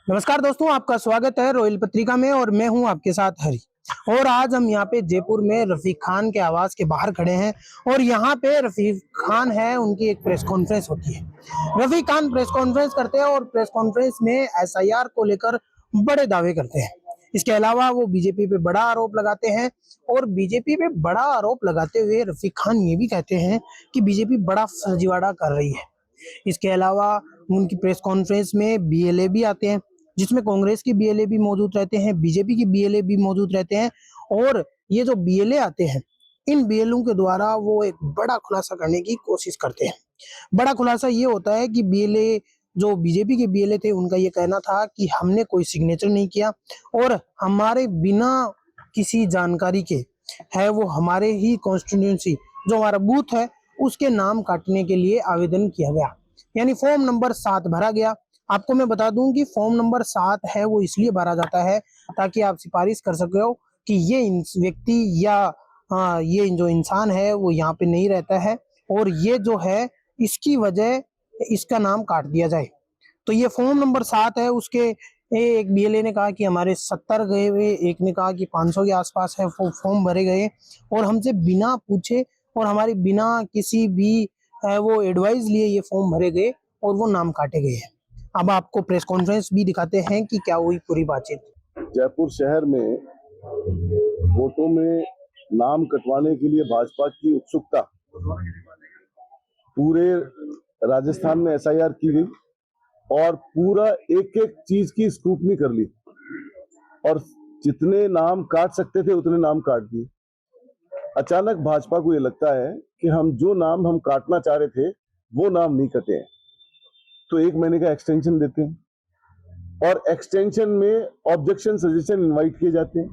नमस्कार दोस्तों, आपका स्वागत है रॉयल पत्रिका में और मैं हूं आपके साथ हरी। और आज हम यहाँ पे जयपुर में रफीक खान के आवास के बाहर खड़े हैं और यहाँ पे रफीक खान है, उनकी एक प्रेस कॉन्फ्रेंस होती है। रफीक खान प्रेस कॉन्फ्रेंस करते हैं और प्रेस कॉन्फ्रेंस में एसआईआर को लेकर बड़े दावे करते हैं। इसके अलावा वो बीजेपी पे बड़ा आरोप लगाते हैं और बीजेपी पे बड़ा आरोप लगाते हुए रफीक खान ये भी कहते हैं कि बीजेपी बड़ा फर्जीवाड़ा कर रही है। इसके अलावा उनकी प्रेस कॉन्फ्रेंस में बीएलए भी आते हैं, जिसमें कांग्रेस की बीएलए भी मौजूद रहते हैं, बीजेपी की बीएलए भी मौजूद रहते हैं। और ये जो बीएलए आते हैं, इन बीएलओ के द्वारा वो एक बड़ा खुलासा करने की कोशिश करते हैं। बड़ा खुलासा ये होता है कि बीएलए जो बीजेपी के बीएलए थे, उनका ये कहना था कि हमने कोई सिग्नेचर नहीं किया और हमारे बिना किसी जानकारी के है वो हमारे ही कॉन्स्टिट्यूंसी जो हमारा बूथ है उसके नाम काटने के लिए आवेदन किया गया, यानी फॉर्म नंबर 7 भरा गया। आपको मैं बता दूं कि फॉर्म नंबर 7 है वो इसलिए भरा जाता है ताकि आप सिफारिश कर सको कि ये व्यक्ति या ये जो इंसान है वो यहाँ पे नहीं रहता है और ये जो है इसकी वजह इसका नाम काट दिया जाए। तो ये फॉर्म नंबर 7 है। उसके एक बीएलए ने कहा कि हमारे 70 गए हुए, एक ने कहा कि 500 के आसपास है फॉर्म भरे गए और हमसे बिना पूछे और हमारी बिना किसी भी वो एडवाइस लिए ये फॉर्म भरे गए और वो नाम काटे गए हैं। अब आपको प्रेस कॉन्फ्रेंस भी दिखाते हैं कि क्या हुई पूरी बातचीत। जयपुर शहर में वोटों में नाम कटवाने के लिए भाजपा की उत्सुकता, पूरे राजस्थान में एसआईआर की गई और पूरा एक एक चीज की स्क्रूटनी कर ली और जितने नाम काट सकते थे उतने नाम काट दिए। अचानक भाजपा को ये लगता है कि हम जो नाम हम काटना चाह रहे थे वो नाम नहीं कटे हैं, तो 1 महीने का एक्सटेंशन देते हैं और एक्सटेंशन में ऑब्जेक्शन सजेशन इनवाइट किए जाते हैं।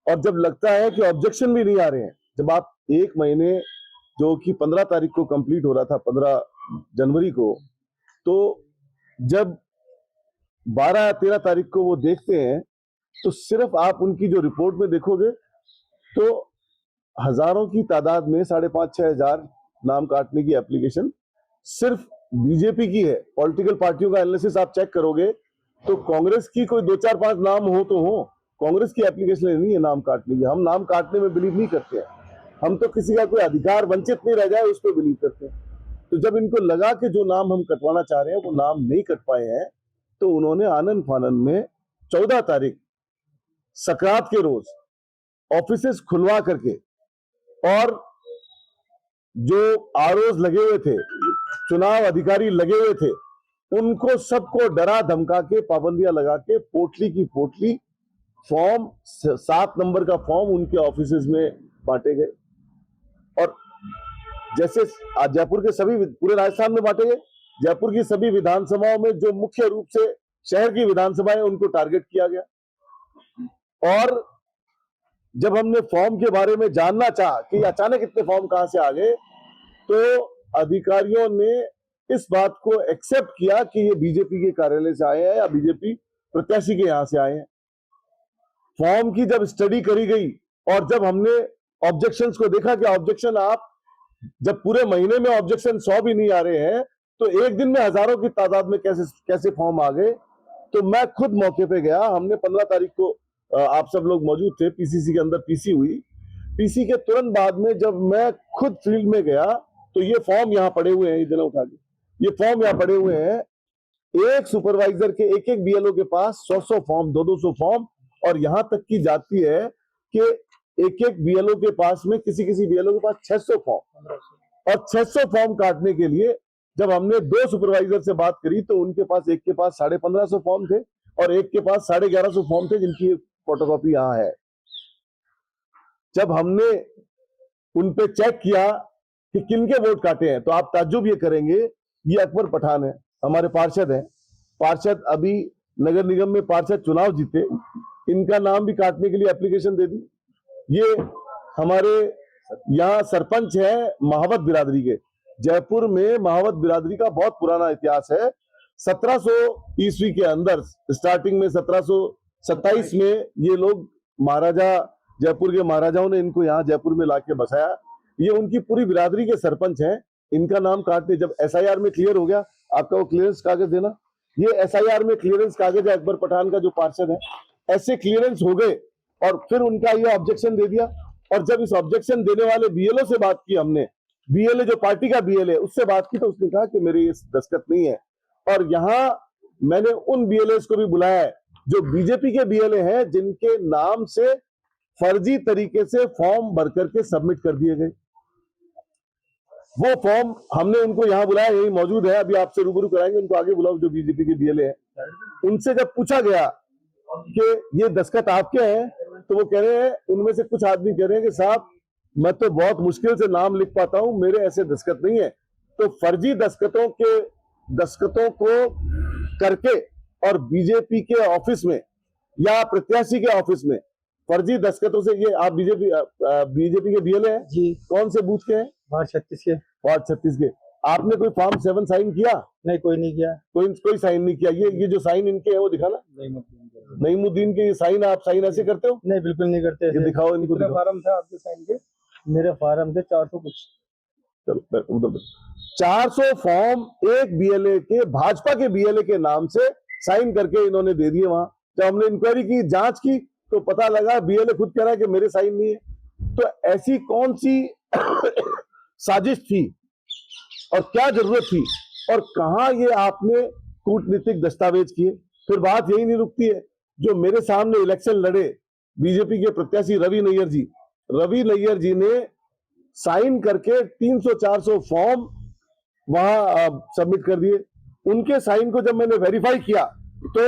और जब लगता है कि ऑब्जेक्शन भी नहीं आ रहे हैं, जब आप 1 महीने जो कि 15 तारीख को कंप्लीट हो रहा था, 15 जनवरी को, तो जब 12 या 13 तारीख को वो देखते हैं तो सिर्फ आप उनकी जो रिपोर्ट में देखोगे तो हजारों की तादाद में 5,500-6 हजार नाम काटने की एप्लीकेशन सिर्फ बीजेपी की है। पॉलिटिकल पार्टियों का एनालिसिस आप चेक करोगे तो कांग्रेस की कोई 2-4-5 नाम हो तो हो, कांग्रेस की एप्लीकेशन नहीं है नाम काटने की। हम नाम काटने में बिलीव नहीं करते हैं, हम तो किसी का कोई अधिकार वंचित नहीं रह जाए उस पर बिलीव करते हैं। तो जब इनको लगा कि जो नाम हम कटवाना चाह रहे हैं वो नाम नहीं कट पाए हैं, तो उन्होंने आनन फानन में 14 तारीख सकरात के रोज ऑफिसेस खुलवा करके और जो आरओज लगे हुए थे, चुनाव अधिकारी लगे हुए थे, उनको सबको डरा धमका के पाबंदियां लगा के पोटली की पोटली फॉर्म 7 नंबर का फॉर्म उनके ऑफिसेज में बांटे गए। और जैसे जयपुर के सभी, पूरे राजस्थान में बांटे गए, जयपुर की सभी विधानसभाओं में जो मुख्य रूप से शहर की विधानसभाएं उनको टारगेट किया गया। और जब हमने फॉर्म के बारे में जानना चाहा कि अचानक इतने फॉर्म कहां से आ गए, तो अधिकारियों ने इस बात को एक्सेप्ट किया कि ये बीजेपी के कार्यालय से आए हैं या बीजेपी प्रत्याशी के यहां से आए हैं। फॉर्म की जब स्टडी करी गई और जब हमने ऑब्जेक्शंस को देखा कि ऑब्जेक्शन आप जब पूरे महीने में ऑब्जेक्शन 100 भी नहीं आ रहे हैं तो एक दिन में हजारों की तादाद में कैसे फॉर्म आ गए। तो मैं खुद मौके पे गया, हमने 15 तारीख को आप सब लोग मौजूद थे, पीसीसी के अंदर पीसी हुई। पीसी के तुरंत बाद में जब मैं खुद फील्ड में गया तो ये फॉर्म यहाँ पड़े हुए हैं, ये देना उठा के, ये फॉर्म यहाँ पड़े हुए हैं। एक सुपरवाइजर के एक बीएलओ के पास 100 फॉर्म, 200 फॉर्म, और यहां तक की जाती है कि एक बीएलओ के पास में किसी बीएलओ के पास 600 फॉर्म, और 600 फॉर्म काटने के लिए जब हमने 2 सुपरवाइजर से बात करी तो उनके पास, एक के पास 1550 फॉर्म थे और एक के पास 1150 फॉर्म थे जिनकी फोटोकॉपी यहां है। जब हमने उन पे चेक किया कि किनके वोट काटे हैं तो आप ताज्जुब ये करेंगे, ये अकबर पठान है, हमारे पार्षद हैं, पार्षद अभी नगर निगम में पार्षद चुनाव जीते, इनका नाम भी काटने के लिए एप्लीकेशन दे दी। ये हमारे यहाँ सरपंच है महावत बिरादरी के, जयपुर में महावत बिरादरी का बहुत पुराना इतिहास है। 1700 ईस्वी के अंदर, स्टार्टिंग में 1727 में ये लोग, महाराजा, जयपुर के महाराजाओं ने इनको यहाँ जयपुर में लाके बसाया। ये उनकी पूरी बिरादरी के सरपंच हैं, इनका नाम काटने, जब एसआईआर में क्लियर हो गया, आपका वो क्लियरेंस कागज देना, ये एसआईआर में क्लियरेंस कागज है, अकबर पठान का जो पार्षद है, ऐसे क्लियरेंस हो गए और फिर उनका ये ऑब्जेक्शन दे दिया। और जब इस ऑब्जेक्शन देने वाले बीएलओ से बात की हमने, बीएलए जो पार्टी का बीएलए, उससे बात की, तो उसने कहा कि मेरी ये दस्तखत नहीं है। और यहाँ मैंने उन बीएलए को भी बुलाया है जो बीजेपी के बीएलए हैं, जिनके नाम से फर्जी तरीके से फॉर्म भर करके सबमिट कर दिए गए। वो फॉर्म हमने उनको यहाँ बुलाया, यही मौजूद है, अभी आपसे रूबरू कराएंगे, उनको आगे बुलाओ जो बीजेपी के बीएलए हैं। उनसे जब पूछा गया कि ये दस्तखत आपके हैं, तो वो कह रहे हैं, उनमें से कुछ आदमी कह रहे हैं कि साहब मैं तो बहुत मुश्किल से नाम लिख पाता हूं, मेरे ऐसे दस्तखत नहीं है। तो फर्जी दस्तखतों को करके और बीजेपी के ऑफिस में या प्रत्याशी के ऑफिस में फर्जी दस्तखतों से, ये आप बीजेपी के बीएलए हैं जी, कौन से बूथ के हैं? वार्ड 36 के। वार्ड 36 के। आपने कोई फॉर्म 7 साइन किया? नहीं, कोई नहीं किया। कोई साइन नहीं किया। ये जो साइन इनके हैं वो दिखाना। नईमुद्दीन के ये साइन, आप साइन ऐसे करते हो? नहीं, बिल्कुल नहीं करते। ये दिखाओ इनको। फार्म था आपके साइन के? मेरे फार्म थे 400 कुछ। चलो उधर 400 फॉर्म एक बीएलए के, भाजपा के बीएलए के नाम से साइन करके इन्होंने दे दिए। वहां जब हमने इंक्वायरी की, जांच की, तो पता लगा बीएलए खुद कह रहा है कि मेरे साइन नहीं है। तो ऐसी कौन सी साजिश थी और क्या जरूरत थी और कहां ये आपने कूटनीतिक दस्तावेज किए? फिर बात यही नहीं रुकती है। जो मेरे सामने इलेक्शन लड़े बीजेपी के प्रत्याशी रवि नैयर जी ने साइन करके 300-400 फॉर्म वहां सबमिट कर दिए। उनके साइन को जब मैंने वेरीफाई किया तो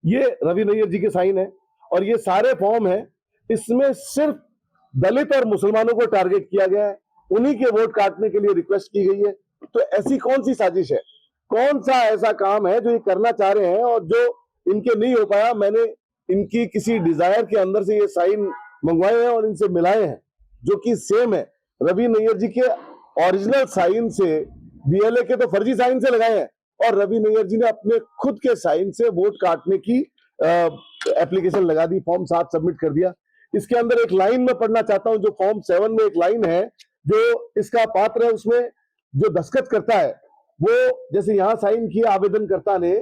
ये रवि नैयर जी के साइन है और ये सारे फॉर्म है। इसमें सिर्फ दलित और मुसलमानों को टारगेट किया गया है, उन्हीं के वोट काटने के लिए रिक्वेस्ट की गई है। तो ऐसी कौन सी साजिश है, कौन सा ऐसा काम है जो ये करना चाह रहे हैं और जो इनके नहीं हो पाया? मैंने इनकी किसी डिजायर के अंदर से ये साइन मंगवाए हैं और इनसे मिलाए हैं, जो कि सेम है। रवि नैयर जी के ओरिजिनल साइन से, बीएलए के तो फर्जी साइन से लगाए हैं, और रवि नैयर जी ने अपने खुद के साइन से वोट काटने की एप्लीकेशन लगा दी, फॉर्म 7 सबमिट कर दिया। इसके अंदर एक लाइन में पढ़ना चाहता हूं, जो फॉर्म 7 में एक लाइन है जो इसका पात्र है, उसमें जो दस्तखत करता है वो, जैसे यहां साइन किया आवेदनकर्ता ने,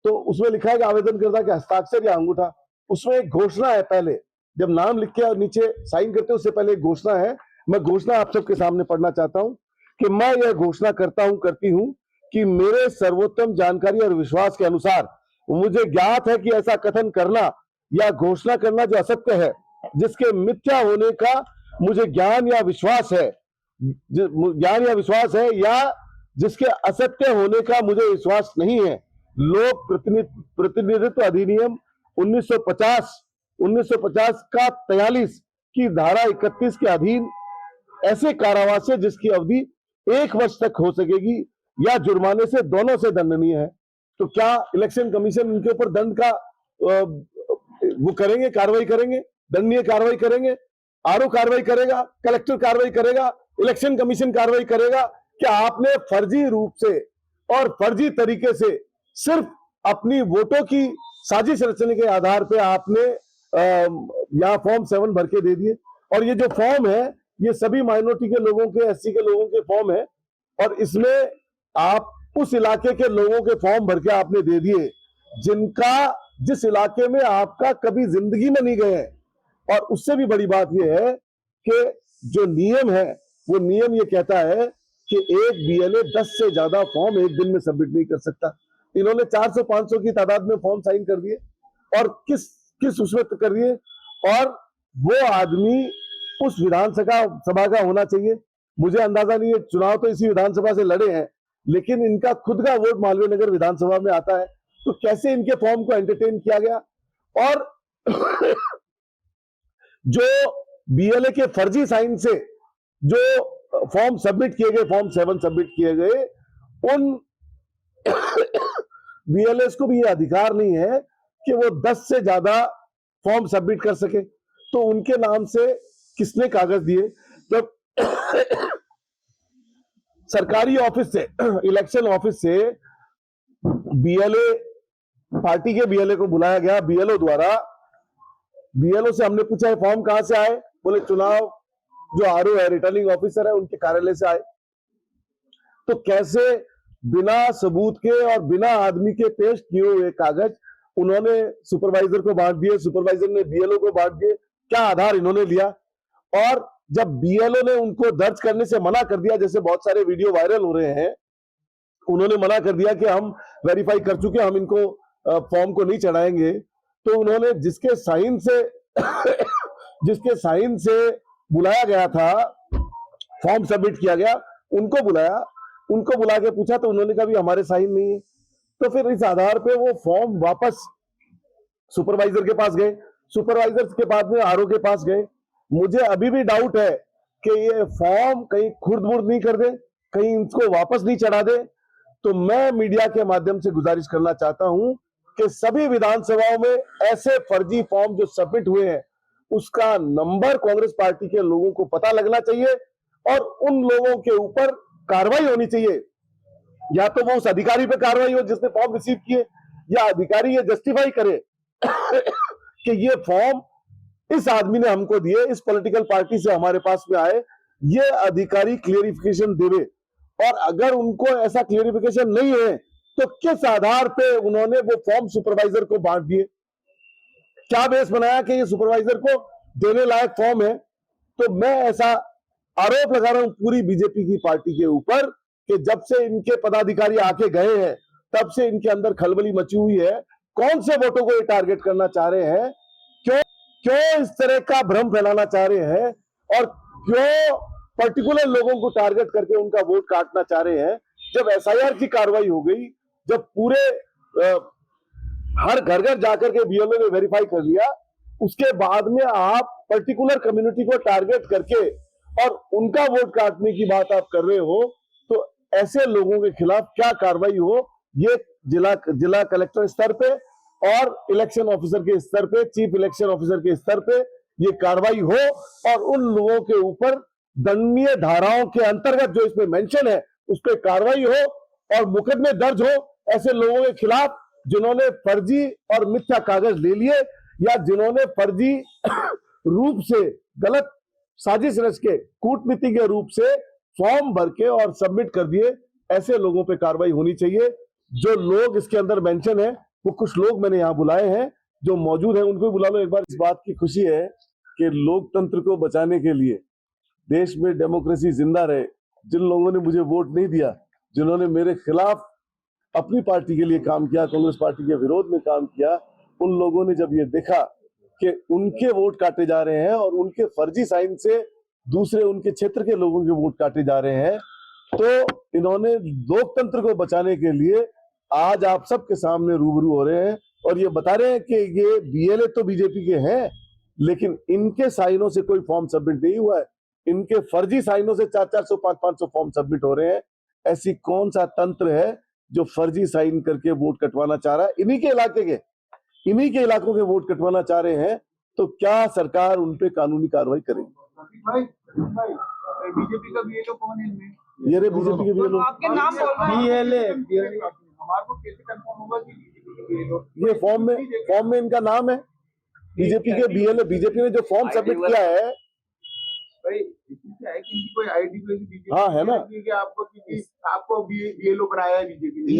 तो उसमें लिखा है कि आवेदनकर्ता के हस्ताक्षर या अंगूठा। उसमें एक घोषणा है, पहले जब नाम लिख के और नीचे साइन करते हैं उससे पहले एक घोषणा है। मैं घोषणा आप सबके सामने पढ़ना चाहता हूं कि मैं यह घोषणा करती हूं कि मेरे सर्वोत्तम जानकारी और विश्वास के अनुसार मुझे ज्ञात है कि ऐसा कथन करना या घोषणा करना जो असत्य है, जिसके मिथ्या होने का मुझे ज्ञान या विश्वास है या जिसके असत्य होने का मुझे विश्वास नहीं है, लोक प्रतिनिधित्व अधिनियम 1950 का 43 की धारा 31 के अधीन ऐसे कारावास से जिसकी अवधि 1 वर्ष तक हो सकेगी या जुर्माने से, दोनों से दंडनीय है। तो क्या इलेक्शन कमीशन इनके ऊपर दंड का वो करेंगे, कार्रवाई करेंगे, दंडनीय कार्रवाई करेंगे? आरओ कार्रवाई करेगा, कलेक्टर कार्रवाई करेगा, इलेक्शन कमीशन कार्रवाई करेगा? क्या आपने फर्जी रूप से और फर्जी तरीके से सिर्फ अपनी वोटों की साजिश रचने के आधार पे आपने यहाँ फॉर्म 7 भर के दे दिए? और ये जो फॉर्म है ये सभी माइनॉरिटी के लोगों के, एससी के लोगों के फॉर्म है, और इसमें आप उस इलाके के लोगों के फॉर्म भर के आपने दे दिए जिस इलाके में आपका कभी जिंदगी में नहीं गए। और उससे भी बड़ी बात यह है कि जो नियम है वो नियम ये कहता है कि एक बीएलए 10 से ज्यादा फॉर्म एक दिन में सबमिट नहीं कर सकता। इन्होंने 400-500 की तादाद में फॉर्म साइन कर दिए और किस उसमें कर दिए। और वो आदमी उस विधानसभा का होना चाहिए, मुझे अंदाजा नहीं है, चुनाव तो इसी विधानसभा से लड़े हैं, लेकिन इनका खुद का वोट मालवीय नगर विधानसभा में आता है। तो कैसे इनके फॉर्म को एंटरटेन किया गया? और जो बीएलए के फर्जी साइन से जो फॉर्म सबमिट किए गए, फॉर्म 7 सबमिट किए गए, उन बीएलए को भी ये अधिकार नहीं है कि वो 10 से ज्यादा फॉर्म सबमिट कर सके। तो उनके नाम से किसने कागज दिए? जब सरकारी ऑफिस से, इलेक्शन ऑफिस से बीएलए, पार्टी के बीएलए को बुलाया गया बीएलओ द्वारा। बीएलओ से हमने पूछा फॉर्म कहां से आए? बोले चुनाव जो आरओ है, रिटर्निंग ऑफिसर है, उनके कार्यालय से आए। तो कैसे बिना सबूत के और बिना आदमी के पेश किए हुए कागज उन्होंने सुपरवाइजर को बांट दिए, सुपरवाइजर ने बीएलओ को बांट दिए। क्या आधार इन्होंने लिया? और जब बीएलओ ने उनको दर्ज करने से मना कर दिया, जैसे बहुत सारे वीडियो वायरल हो रहे हैं, उन्होंने मना कर दिया कि हम वेरीफाई कर चुके, हम इनको फॉर्म को नहीं चढ़ाएंगे, तो उन्होंने जिसके साइन से बुलाया गया था, फॉर्म सबमिट किया गया, उनको बुलाया, उनको बुला के पूछा तो उन्होंने कहा भी हमारे साइन नहीं है। तो फिर इस आधार पे वो फॉर्म वापस सुपरवाइजर के पास गए, सुपरवाइजर के बाद में आरओ के पास गए। मुझे अभी भी डाउट है कि ये फॉर्म कहीं खुर्द-बुर्द नहीं कर दे, कहीं इसको वापस नहीं चढ़ा दे। तो मैं मीडिया के माध्यम से गुजारिश करना चाहता हूं कि सभी विधानसभाओं में ऐसे फर्जी फॉर्म जो सबमिट हुए हैं उसका नंबर कांग्रेस पार्टी के लोगों को पता लगना चाहिए और उन लोगों के ऊपर कार्रवाई होनी चाहिए। या तो वो उस अधिकारी पे कार्रवाई हो जिसने फॉर्म रिसीव किए, या अधिकारी ये जस्टिफाई करे कि ये फॉर्म इस आदमी ने हमको दिए, इस पॉलिटिकल पार्टी से हमारे पास में आए, ये अधिकारी क्लियरिफिकेशन देवे। और अगर उनको ऐसा क्लियरिफिकेशन नहीं है तो किस आधार पे उन्होंने वो फॉर्म सुपरवाइजर को बांट दिए? क्या बेस बनाया कि ये सुपरवाइजर को देने लायक फॉर्म है? तो मैं ऐसा आरोप लगा रहा हूं पूरी बीजेपी की पार्टी के ऊपर कि जब से इनके पदाधिकारी आके गए हैं तब से इनके अंदर खलबली मची हुई है। कौन से वोटों को ये टारगेट करना चाह रहे हैं? क्यों इस तरह का भ्रम फैलाना चाह रहे हैं? और क्यों पर्टिकुलर लोगों को टारगेट करके उनका वोट काटना चाह रहे हैं? जब एसआईआर की कार्रवाई हो गई, जब पूरे हर घर घर जाकर के बीएलओ ने वेरीफाई कर लिया, उसके बाद में आप पर्टिकुलर कम्युनिटी को टारगेट करके और उनका वोट काटने की बात आप कर रहे हो, तो ऐसे लोगों के खिलाफ क्या कार्रवाई हो, ये जिला कलेक्टर स्तर पे और इलेक्शन ऑफिसर के स्तर पे, चीफ इलेक्शन ऑफिसर के स्तर पे ये कार्रवाई हो और उन लोगों के ऊपर दंडनीय धाराओं के अंतर्गत जो इसमें मेंशन है उस पर कार्रवाई हो और मुकदमे दर्ज हो ऐसे लोगों के खिलाफ जिन्होंने फर्जी और मिथ्या कागज ले लिए या जिन्होंने फर्जी रूप से गलत साजिश रच के कूटनीति के रूप से फॉर्म भर के और सबमिट कर दिए। ऐसे लोगों पे कार्रवाई होनी चाहिए। जो लोग इसके अंदर मेंशन है वो कुछ लोग मैंने यहाँ बुलाए हैं, जो मौजूद हैं उनको भी बुला लो एक बार। इस बात की खुशी है कि लोकतंत्र को बचाने के लिए, देश में डेमोक्रेसी जिंदा रहे, जिन लोगों ने मुझे वोट नहीं दिया, जिन्होंने मेरे खिलाफ अपनी पार्टी के लिए काम किया, कांग्रेस पार्टी के विरोध में काम किया, उन लोगों ने जब ये देखा कि उनके वोट काटे जा रहे हैं और उनके फर्जी साइन से दूसरे उनके क्षेत्र के लोगों के वोट काटे जा रहे हैं, तो इन्होंने लोकतंत्र को बचाने के लिए आज आप सबके सामने रूबरू हो रहे हैं और ये बता रहे हैं कि ये बीएलए तो बीजेपी के हैं, लेकिन इनके साइनों से कोई फॉर्म सबमिट नहीं हुआ है। इनके फर्जी साइनों से 400-400 500-500 फॉर्म सबमिट हो रहे हैं। ऐसी कौन सा तंत्र है जो फर्जी साइन करके वोट कटवाना चाह रहा है? इन्हीं के इलाकों के वोट कटवाना चाह रहे हैं, तो क्या सरकार उन पे कानूनी कार्रवाई करेगी? बीजेपी का बीएलओ कौन है इनमें? ये रे बीजेपी के बीएलओ, आपके नाम बोल रहे हैं। बीएलए हमारे को कैसे कंफर्म होगा कि बीजेपी के बीएलओ? ये फॉर्म में इनका नाम है बीजेपी के बीएलओ। बीजेपी ने जो फॉर्म सबमिट किया है भाई इसमें है कि इनकी कोई आईडी कोई बीजेपी हाँ है ना, कि आपको बीएलओ बनाया है बीजेपी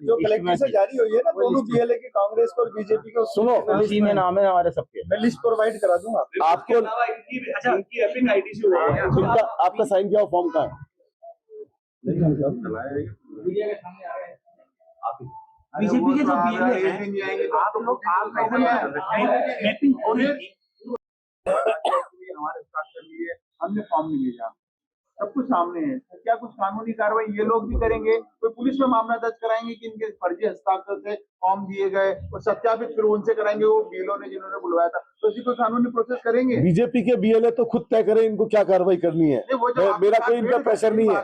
जो कलेक्टर से जारी हुई है ना, दोनों बीएलए की, कांग्रेस को और बीजेपी को, सुनो उसी में नाम है हमारे सबके। मैं लिस्ट प्रोवाइड करा दूंगा आपको। इनकी एपिक आईडी से हुआ है। इनका आपका साइन किया फॉर्म का है? बीजेपी के जो बीएलए हैं आप लोग मैपिंग हो रही थी हमारे साथ कर लिए, हमने फॉर्म नहीं भेजा, सब कुछ सामने है। तो क्या कुछ कानूनी कार्रवाई ये लोग भी करेंगे? कोई पुलिस में मामला दर्ज कराएंगे कि इनके फर्जी हस्ताक्षर से फॉर्म दिए गए और सत्यापित फिर उनसे कराएंगे वो बीएलओ ने जिन्होंने बुलवाया था, तो इसी कोई कानूनी प्रोसेस करेंगे? बीजेपी के बीएलए तो खुद तय करें इनको क्या कार्रवाई करनी है। मेरा कोई इनका प्रेशर नहीं है।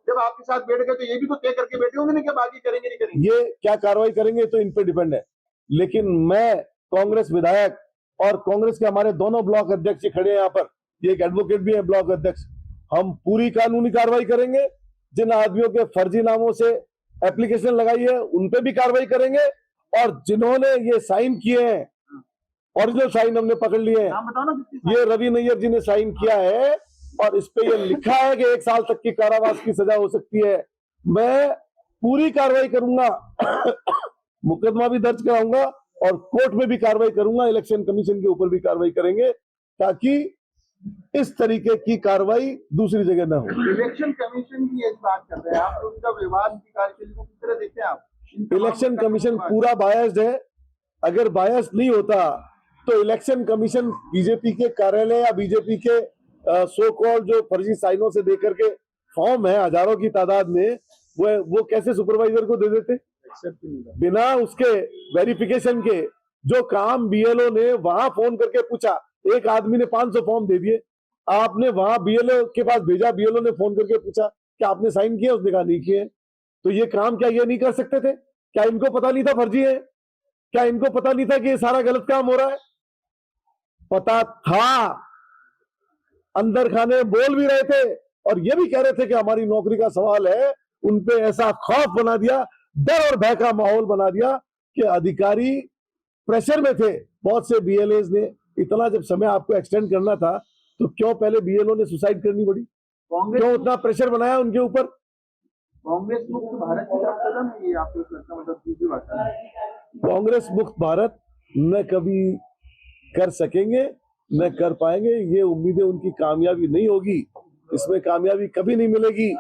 जब आपके साथ बैठ गए तो ये भी तो तय करके बैठे होंगे ना कि बाकी करेंगे नहीं करेंगे। ये क्या कार्रवाई करेंगे तो इन पे डिपेंड है। लेकिन मैं कांग्रेस विधायक और कांग्रेस के हमारे दोनों ब्लॉक अध्यक्ष खड़े हैं यहाँ पर, ये एक एडवोकेट भी है ब्लॉक अध्यक्ष, हम पूरी कानूनी कार्रवाई करेंगे। जिन आदमियों के फर्जी नामों से एप्लीकेशन लगाई है उन पे भी कार्रवाई करेंगे और जिन्होंने ये साइन किए हैं, ओरिजिनल साइन हमने पकड़ लिए हैं। ये रवि नैयर जी ने साइन किया है और इस पे ये लिखा है कि 1 साल तक की कारावास की सजा हो सकती है। मैं पूरी कार्रवाई करूंगा, मुकदमा भी दर्ज कराऊंगा और कोर्ट में भी कार्रवाई करूंगा, इलेक्शन कमीशन के ऊपर भी कार्रवाई करेंगे, ताकि इस तरीके की कार्रवाई दूसरी जगह न हो। इलेक्शन कमीशन की एक बात कर रहे हैं आप, उनका विवाद की कार्यशैली को किस तरह देखते हैं आप? इलेक्शन कमीशन पूरा बायस्ड है। अगर बायस नहीं होता तो इलेक्शन कमीशन बीजेपी के कार्यालय या बीजेपी के सो कॉल्ड जो फर्जी साइनों से देकर के फॉर्म है हजारों की तादाद में, वो कैसे सुपरवाइजर को दे देते बिना उसके वेरिफिकेशन के? जो काम बीएलओ ने वहां फोन करके पूछा, एक आदमी ने 500 फॉर्म दे दिए, आपने वहां बीएलओ के पास भेजा, बीएलओ ने फोन करके पूछा कि आपने साइन किए? उसने कहा नहीं किए। तो ये काम क्या ये नहीं कर सकते थे? क्या इनको पता नहीं था फर्जी है? क्या इनको पता नहीं था कि ये सारा गलत काम हो रहा है? पता था, अंदर खाने बोल भी रहे थे और ये भी कह रहे थे कि हमारी नौकरी का सवाल है। उनपे ऐसा खौफ बना दिया, डर और भय का माहौल बना दिया कि अधिकारी प्रेशर में थे। बहुत से बीएलएस ने इतना, जब समय आपको एक्सटेंड करना था तो क्यों पहले बीएलओ ने सुसाइड करनी पड़ी? क्यों उतना प्रेशर बनाया उनके ऊपर? कांग्रेस मुक्त भारत की तरफ कदम है ये, आपको लगता है? मतलब दूसरी बात है, कांग्रेस मुक्त भारत न कभी कर सकेंगे न कर पाएंगे। ये उम्मीदें उनकी कामयाबी नहीं होगी, इसमें कामयाबी कभी नहीं मिलेगी।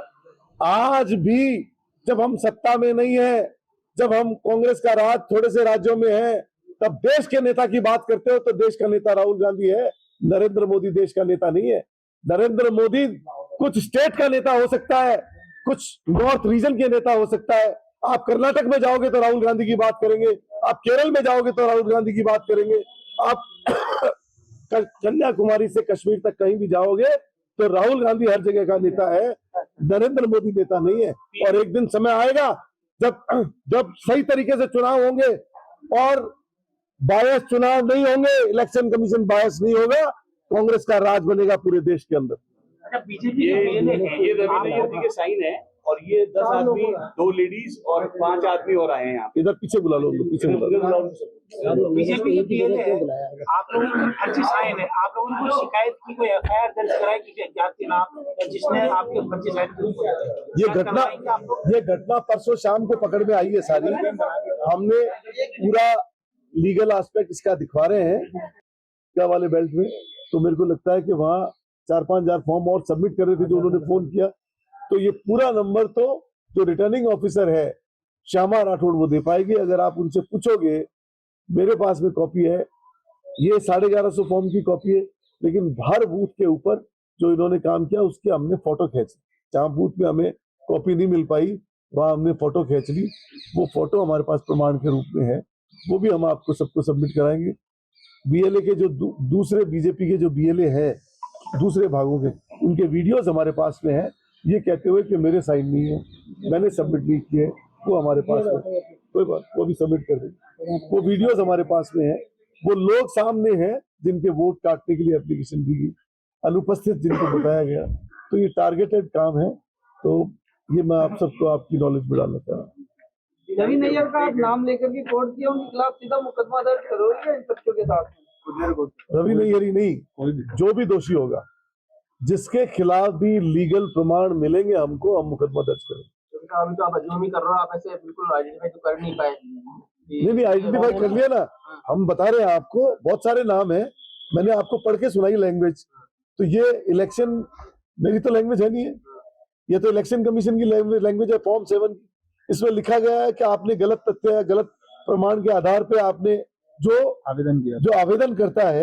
आज भी जब हम सत्ता में नहीं है, जब हम कांग्रेस का राज थोड़े से राज्यों में है, तब देश के नेता की बात करते हो तो देश का नेता राहुल गांधी है, नरेंद्र मोदी देश का नेता नहीं है। नरेंद्र मोदी कुछ स्टेट का नेता हो सकता है, कुछ नॉर्थ रीजन के नेता हो सकता है। आप कर्नाटक में जाओगे तो राहुल गांधी की बात करेंगे, आप केरल में जाओगे तो राहुल गांधी की बात करेंगे, आप कन्याकुमारी से कश्मीर तक कहीं भी जाओगे तो राहुल गांधी हर जगह का नेता है, नरेंद्र मोदी नेता नहीं है। और एक दिन समय आएगा जब सही तरीके से चुनाव होंगे और बायस चुनाव नहीं होंगे, इलेक्शन कमीशन बायस नहीं होगा, कांग्रेस का राज बनेगा पूरे देश के अंदर। अच्छा, बीजेपी ये रवि नैयर जी के साइन है और ये 10 आदमी, 2 लेडीज और 5 आदमी और आए हैं यहाँ। इधर पीछे बुला लो, पीछे बुला लो। बीजेपी के पीएल है, आप लोगों की फर्जी साइन है, आप लोगों को शिकायत की, कोई एफआईआर दर्ज कराई किसी अज्ञात के नाम जिसने आपके फर्जी साइन? ये घटना परसों शाम को पकड़ में आई है सारी। हमने पूरा लीगल एस्पेक्ट इसका दिखवा रहे हैं क्या वाले बेल्ट में। तो मेरे को लगता है कि वहाँ 4-5 हजार फॉर्म और सबमिट कर रहे थे जो उन्होंने फोन किया। तो ये पूरा नंबर तो जो रिटर्निंग ऑफिसर है श्यामा राठौड़ वो दे पाएगी। अगर आप उनसे पूछोगे, मेरे पास में कॉपी है, ये 1150 फॉर्म की कॉपी है, लेकिन हर बूथ के ऊपर जो इन्होंने काम किया उसके हमने फोटो खींची। जहाँ बूथ में हमें कॉपी नहीं मिल पाई वहां हमने फोटो खींच ली, वो फोटो हमारे पास प्रमाण के रूप में है, वो भी हम आपको सबको सबमिट कराएंगे। बीएलए के जो दूसरे बीजेपी के जो बीएलए हैं दूसरे भागों के, उनके वीडियोस हमारे पास में है, ये कहते हुए कि मेरे साइन नहीं है, मैंने सबमिट नहीं किए, वो हमारे पास में, कोई बात, वो भी सबमिट कर देंगे। वो वीडियोस हमारे पास में है, वो लोग सामने हैं जिनके वोट काटने के लिए एप्लीकेशन दी गई, अनुपस्थित जिनको बताया गया। तो ये टारगेटेड काम है। तो ये मैं आप सबको आपकी नॉलेज में डालना चाह रहा हूँ। रवि नैयर का आप नाम लेकर के कोर्ट किया, उनके खिलाफ सीधा मुकदमा दर्ज करोगे इन तथ्यों के साथ? रवि नैयर ही नहीं, जो भी दोषी होगा, जिसके खिलाफ भी लीगल प्रमाण मिलेंगे हमको, हम मुकदमा दर्ज करेंगे। अभी तो आप अजूम ही कर रहे हो, आप ऐसे बिल्कुल आइडेंटिफाई तो कर नहीं पाए। नहीं आइडेंटिफाई कर लिया ना, हम बता रहे हैं आपको, बहुत सारे नाम है, मैंने आपको पढ़ के सुनाई लैंग्वेज। तो ये इलेक्शन, मेरी तो लैंग्वेज है नहीं है, ये तो इलेक्शन कमीशन की लैंग्वेज है, फॉर्म 7। इसमें लिखा गया है कि आपने गलत तथ्य, गलत प्रमाण के आधार पे आपने जो आवेदन करता है